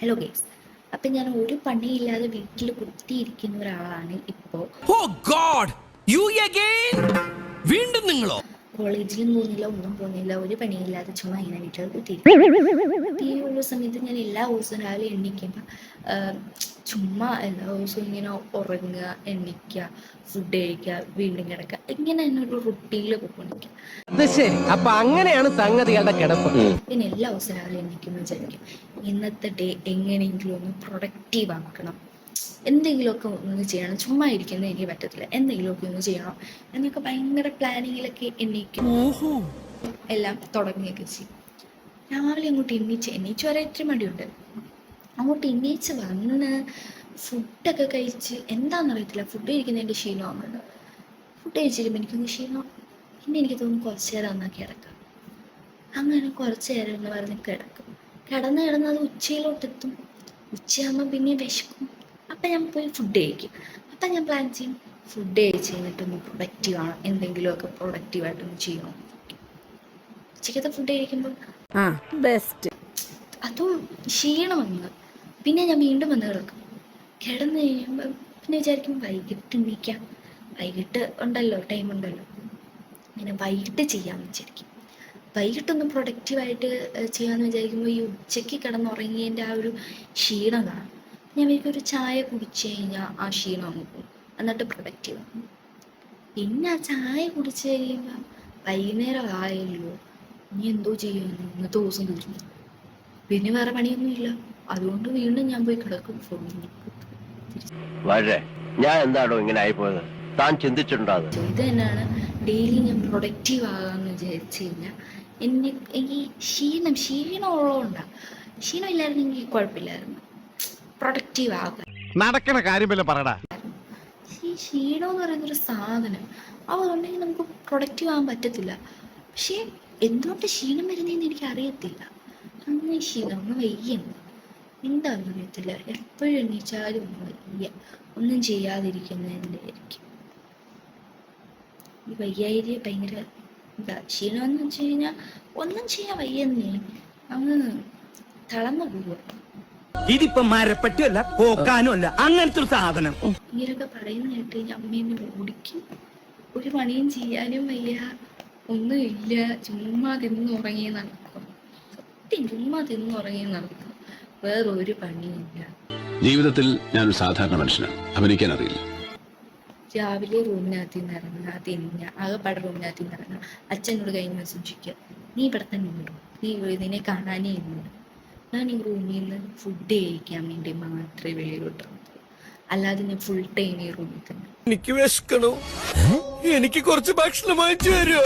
Hello guys, അപ്പം ഞാൻ ഒരു പണിയില്ലാതെ വീട്ടിൽ കുത്തിയിരിക്കുന്ന ഒരാളാണ് ഇപ്പോൾ. വീണ്ടും നിങ്ങളോ? കോളേജിലും പോകുന്നില്ല, ഒന്നും പോകുന്നില്ല, ഒരു പണിയില്ലാതെ ചുമ്മാ ഇങ്ങനെ വീട്ടിൽ കുത്തിയിരിക്കും. ഈ ഒരു സമയത്ത് ഞാൻ എല്ലാ ദിവസവും രാവിലെ എണ്ണിക്കുമ്പോൾ ചുമ്മാ എല്ലാ ദിവസവും ഇങ്ങനെ ഉറങ്ങുക, എണ്ണിക്കുക, ഫുഡ് കഴിക്കുക, വീണ്ടും കിടക്കുക, ഇങ്ങനെ തന്നെ ഒരു റുട്ടീനിൽ പോയിക്കൊണ്ടിരിക്കുക. അപ്പൊ അങ്ങനെയാണ് സംഗതികളുടെ കിടപ്പ്. പിന്നെ എല്ലാ ദിവസവും രാവിലെ എണ്ണിക്കുമ്പോൾ വിചാരിക്കും ഇന്നത്തെ ഡേ എങ്ങനെയെങ്കിലും ഒന്ന് പ്രൊഡക്റ്റീവ് ആക്കണം, എന്തെങ്കിലുമൊക്കെ ഒന്ന് ചെയ്യണം, ചുമ്മാ ഇരിക്കുന്നത് എനിക്ക് പറ്റത്തില്ല, എന്തെങ്കിലുമൊക്കെ ഒന്ന് ചെയ്യണം എന്നൊക്കെ ഭയങ്കര പ്ലാനിങ്ങിലൊക്കെ എണ്ണീക്കും. എല്ലാം തുടങ്ങിയൊക്കെ ചെയ്യും. രാവിലെ അങ്ങോട്ട് എണ്ണീച്ച് വരെ ഇത്തിരി മടിയുണ്ട്. അങ്ങോട്ട് എണ്ണീച്ച് വന്ന് ഫുഡൊക്കെ കഴിച്ച് എന്താണെന്നറിയത്തില്ല, ഫുഡ് കഴിക്കുന്നതിൻ്റെ ക്ഷീണമാകുന്നുണ്ട്. ഫുഡ് കഴിച്ചിരുമ്പോൾ എനിക്കൊന്ന് ക്ഷീണം, പിന്നെ എനിക്ക് തോന്നുന്നു കുറച്ച് നേരം എന്നാൽ കിടക്കാം. അങ്ങനെ കുറച്ച് നേരം എന്ന് പറഞ്ഞ് കിടക്കും. കിടന്ന് അത് ഉച്ചയിലോട്ടെത്തും. ഉച്ചയാകുമ്പോൾ പിന്നെ വിശക്കും. അപ്പം ഞാൻ പോയി ഫുഡ് കഴിക്കും. അപ്പം ഞാൻ പ്ലാൻ ചെയ്യും, ഫുഡ് കഴിച്ച് കഴിഞ്ഞിട്ടൊന്ന് പ്രൊഡക്റ്റീവ് ആണ്, എന്തെങ്കിലുമൊക്കെ പ്രൊഡക്റ്റീവായിട്ടൊന്ന് ചെയ്യണം. ഉച്ചയ്ക്കത്തെ ഫുഡ് കഴിക്കുമ്പോൾ ബെസ്റ്റ് അതും ക്ഷീണം വന്ന് പിന്നെ ഞാൻ വീണ്ടും വന്ന് കിടക്കും. കിടന്ന് കഴിയുമ്പോൾ പിന്നെ വിചാരിക്കും വൈകിട്ട് എണീക്കാം, വൈകിട്ട് ഉണ്ടല്ലോ, ടൈം ഉണ്ടല്ലോ, ഇങ്ങനെ വൈകിട്ട് ചെയ്യാമെന്ന് വിചാരിക്കും. വൈകിട്ടൊന്ന് പ്രൊഡക്റ്റീവായിട്ട് ചെയ്യാമെന്ന് വിചാരിക്കുമ്പോൾ ഈ ഉച്ചയ്ക്ക് കിടന്നുറങ്ങിയതിൻ്റെ ആ ഒരു ക്ഷീണം കാണും. ഞാൻ വീട്ടിൽ ഒരു ചായ കുടിച്ച് കഴിഞ്ഞാൽ ആ ക്ഷീണം അങ്ങ് പോകും, എന്നിട്ട് പ്രൊഡക്റ്റീവ് ആകും. പിന്നെ ആ ചായ കുടിച്ച് കഴിയുമ്പോൾ വൈകുന്നേരം ആയല്ലോ, ഇനി എന്തോ ചെയ്യുന്നു, ഇന്നത്തെ ദിവസം തീർന്നു, പിന്നെ വേറെ പണിയൊന്നുമില്ല. അതുകൊണ്ട് വീണ്ടും ഞാൻ പോയി കിടക്കും. ഞാൻ എന്താണോ ഇങ്ങനെ ആയിപ്പോയത്, താൻ ചിന്തിച്ചിട്ടുണ്ടോ? ഇത് തന്നെയാണ് ഡെയിലി ഞാൻ പ്രൊഡക്റ്റീവ് ആകാമെന്ന് വിചാരിച്ചു കഴിഞ്ഞാൽ എനിക്ക് ക്ഷീണമുള്ളതുകൊണ്ടാണ്. ക്ഷീണം ഇല്ലായിരുന്നെങ്കിൽ കുഴപ്പമില്ലായിരുന്നു, പ്രൊഡക്റ്റീവ് ആകാൻ. നടക്കണ കാര്യമല്ല പറടാ. ഈ ക്ഷീണം എന്ന് പറയുന്നൊരു സാധനം, അതുകൊണ്ടെങ്കിൽ നമുക്ക് പ്രൊഡക്റ്റീവ് ആകാൻ പറ്റത്തില്ല. പക്ഷേ എന്തുകൊണ്ട് ക്ഷീണം വരുന്നതെന്ന് എനിക്ക് അറിയത്തില്ല. അങ്ങനെ ക്ഷീണം ഒന്ന് വയ്യുന്നു, എന്താണെന്ന് അറിയത്തില്ല. എപ്പോഴും എണീച്ചാലും ഒന്ന് വയ്യ, ഒന്നും ചെയ്യാതിരിക്കുന്നതിൻ്റെ ആയിരിക്കും. ഈ വയ്യായിക ഭയങ്കര ക്ഷീണമെന്ന് വെച്ച് കഴിഞ്ഞാൽ ഒന്നും ചെയ്യാൻ വയ്യെന്നേ, അങ്ങ് തളർന്നു പോവുക. ഇതിപ്പോ മരപ്പറ്റിയല്ല, പോക്കാനും അല്ല, അങ്ങനത്തെ ഒരു സാധനം. ഇങ്ങനെയൊക്കെ പറയുന്ന കേട്ട് കഴിഞ്ഞാൽ അമ്മേനെ ഓടിക്കും. ഒരു പണിയും ചെയ്യാനും വയ്യ, ഒന്നുമില്ല, ചുമ്മാ തിന്നുറങ്ങി നടക്കും. സത്യം, ചുമ്മാ തിന്നുറങ്ങി നടക്കും, വേറൊരു പണിയില്ല. ജീവിതത്തിൽ ഞാനൊരു സാധാരണ മനുഷ്യനാണ്, അഭിനയിക്കാൻ അറിയില്ല. രാവിലെ റൂമിനകത്ത് നിന്ന് ഇറങ്ങുക, തിന്നുക, ആകെപ്പാടെ റൂമിനകത്ത് നിന്ന് ഇറങ്ങുക. അച്ഛനോട് കഴിഞ്ഞ് സൂക്ഷിക്കുക, നീ ഇവിടെ തന്നെ ഉണ്ടോ, നിന്നെ കാണാനേ ഇല്ല. ഞാൻ ഈ റൂമിൽ നിന്ന് ഫുഡ് കഴിക്കാൻ വേണ്ടി മാത്രമേ വെളിയിലോട്ട് ഇറങ്ങുള്ളൂ, അല്ലാതെ ഞാൻ ഫുൾ ടൈം ഈ റൂമിൽ തന്നെ. എനിക്ക് വിശക്കണോ, എനിക്ക് കുറച്ച് ഭക്ഷണം വാങ്ങിച്ചു തരുമോ?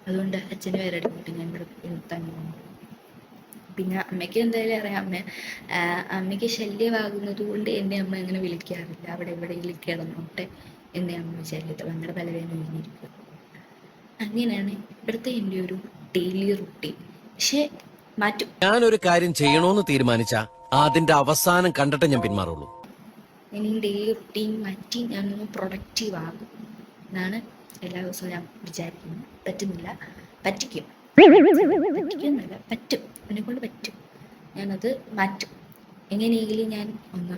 അതുകൊണ്ട് അച്ഛന് വേറെ ഇടപെട്ട് ഞാൻ ഇവിടെ തന്നെ. പിന്നെ അമ്മയ്ക്ക് എന്തായാലും അറിയാം, അമ്മയ്ക്ക് ശല്യമാകുന്നത് കൊണ്ട് എന്നെ അമ്മ അങ്ങനെ വിളിക്കാറില്ല. അവിടെ എവിടെയെങ്കിലും കിടന്നോട്ടെ എന്നെ അമ്മ വിചാരിക്കത്തെ, ഭയങ്കര തലവേദന കഴിഞ്ഞിരിക്കും. അങ്ങനെയാണ് ഇവിടുത്തെ എൻ്റെ ഒരു ഡെയിലി റുട്ടീൻ. പക്ഷെ മാറ്റും. ഞാനൊരു കാര്യം ചെയ്യണോന്ന് തീരുമാനിച്ചാ അതിന്റെ അവസാനം കണ്ടിട്ട് ഞാൻ പിന്മാറുള്ളൂ. ഇനി ഡെയിലി റുട്ടീൻ മാറ്റി ഞാനൊന്ന് പ്രൊഡക്റ്റീവ് ആകും എന്നാണ് എല്ലാ ദിവസവും ഞാൻ വിചാരിക്കുന്നത്. പറ്റുന്നില്ല, പറ്റിക്കുമെന്നല്ല, പറ്റും, എന്നെക്കൊണ്ട് പറ്റും. ഞാനത് മാറ്റും. എങ്ങനെയെങ്കിലും ഞാൻ ഒന്ന്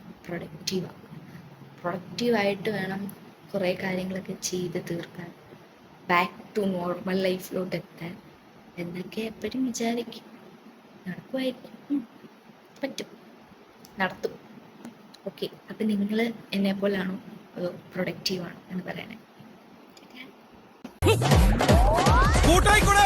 പ്രൊഡക്റ്റീവായിട്ട് വേണം കുറേ കാര്യങ്ങളൊക്കെ ചെയ്ത് തീർക്കാൻ, ബാക്ക് ടു നോർമൽ ലൈഫിലോട്ട് എത്താൻ എന്നൊക്കെ എപ്പോഴും വിചാരിക്കും. നടക്കുമായിരിക്കും, പറ്റും, നടത്തും. ഓക്കെ, അപ്പം നിങ്ങൾ എന്നെപ്പോലാണോ അതോ പ്രൊഡക്റ്റീവാണോ എന്ന് പറയണേ. കൂട്ടായിക്കൂടെ